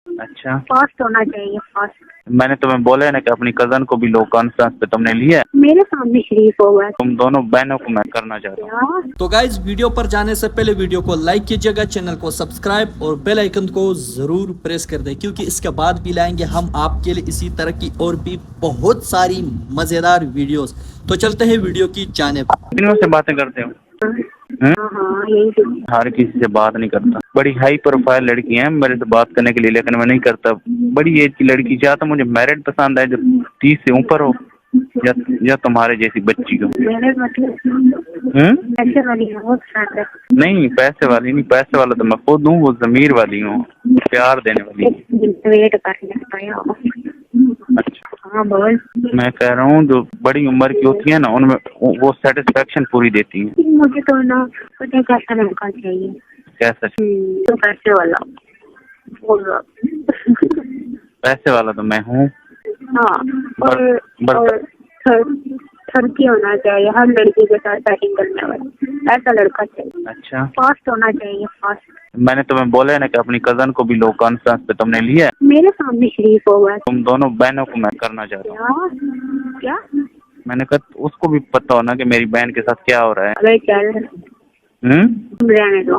अच्छा, फास्ट होना चाहिए, फास्ट। मैंने तुम्हें बोला है ना कि अपनी कजन को भी लो कॉन्फ्रेंस पे तुमने लिया है। मेरे सामने शरीफ होगा तुम दोनों बहनों को मैं करना चाहता हूँ। यार। तो गाइज वीडियो पर जाने से पहले वीडियो को लाइक कीजिएगा, चैनल को सब्सक्राइब और बेल आइकन को जरूर प्रेस कर दें, क्योंकि इसके बाद भी लाएंगे हम आपके लिए इसी तरह की और भी बहुत सारी मजेदार वीडियोस। तो चलते हैं वीडियो की जानिब। कितनों से बातें करते हो? हाँ यही तो। हर किसी से बात नहीं करता। बड़ी हाई प्रोफाइल लड़की है मेरे से बात करने के लिए, लेकिन मैं नहीं करता। बड़ी एज की लड़की चाहता, मुझे मैरिड पसंद है जो 30 से ऊपर हो, या तुम्हारे जैसी बच्ची को। मेरे मतलब पैसे वाली है, बहुत साथ है। नहीं पैसे वाली नहीं, पैसे वाला तो मैं खुद हूँ, वो जमीर वाली हूँ, प्यार देने वाली। वेट कर लेता है। अच्छा, हाँ बोल। मैं कह रहा हूँ जो बड़ी उम्र की होती है ना, उनमें वो सेटिस्फेक्शन पूरी देती है। मुझे तो ना मुझे कैसा लड़का चाहिए। कैसा? तो पैसे वाला बोल रहा। पैसे वाला तो मैं हूँ। हाँ और ठरकी होना चाहिए, हर लड़की के साथ बैटिंग करने वाला ऐसा लड़का चाहिए। अच्छा, फास्ट होना चाहिए, फास्ट। मैंने तुम्हें बोला है ना कि अपनी कजन को भी लो कॉन्फ्रेंस पे तुमने लिया है। मेरे सामने शरीफ होगा तुम दोनों बहनों को मैं करना चाहता हूँ। क्या? मैंने कहा उसको भी पता हो ना कि मेरी बहन के साथ क्या हो रहा है। अबे चल रहने दो।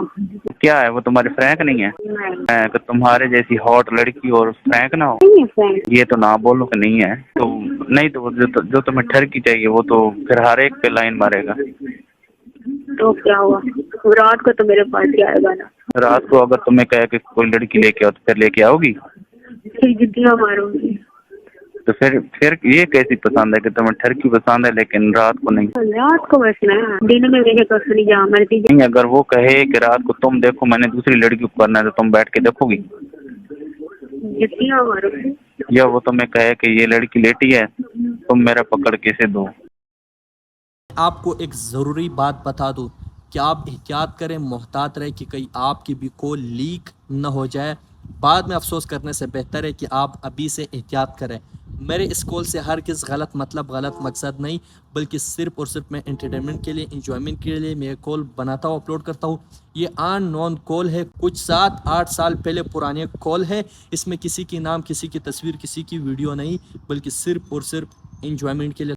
क्या है वो तुम्हारे फ्रैंक नहीं है? नहीं कि तुम्हारे जैसी हॉट लड़की और फ्रैंक ना हो, है फ्रेंड। ये तो ना बोलो कि नहीं है। तो नहीं तो जो तुम्हें ठरकी चाहिए वो तो फिर हर एक पे लाइन मारेगा। तो क्या हुआ, रात को तो मेरे पास ही आएगा ना। रात को अगर तुम्हें कहे कि कोई लड़की लेके आओ तो फिर लेके आओगी? फिर जुतियाँ मारूंगी। तो फिर ये कैसी पसंद है कि तुम्हें ठरकी पसंद है लेकिन रात को नहीं? रात को बस ना, दिन में देखे तो सुनी जा मर्जी। नहीं, अगर वो कहे कि रात को तुम देखो मैंने दूसरी लड़की को करना है, तो तुम बैठ के देखोगी? जुतियाँ मारूंगी। या वो तुम्हें कहे कि ये लड़की लेटी है, तुम मेरा पकड़ के इसे दो। आपको एक ज़रूरी बात बता दूं कि आप एहतियात करें, मोहतात रहे कि कहीं आपकी भी कॉल लीक न हो जाए। बाद में अफसोस करने से बेहतर है कि आप अभी से एहतियात करें। मेरे इस कॉल से हर किस गलत मतलब गलत मकसद नहीं, बल्कि सिर्फ और सिर्फ मैं एंटरटेनमेंट के लिए, इंजॉयमेंट के लिए मैं कॉल बनाता हूँ, अपलोड करता हूँ। ये अननोन कॉल है, कुछ 7-8 साल पहले पुराने कॉल है। इसमें किसी की नाम, किसी की तस्वीर, किसी की वीडियो नहीं, बल्कि सिर्फ और सिर्फ इंजॉयमेंट के लिए।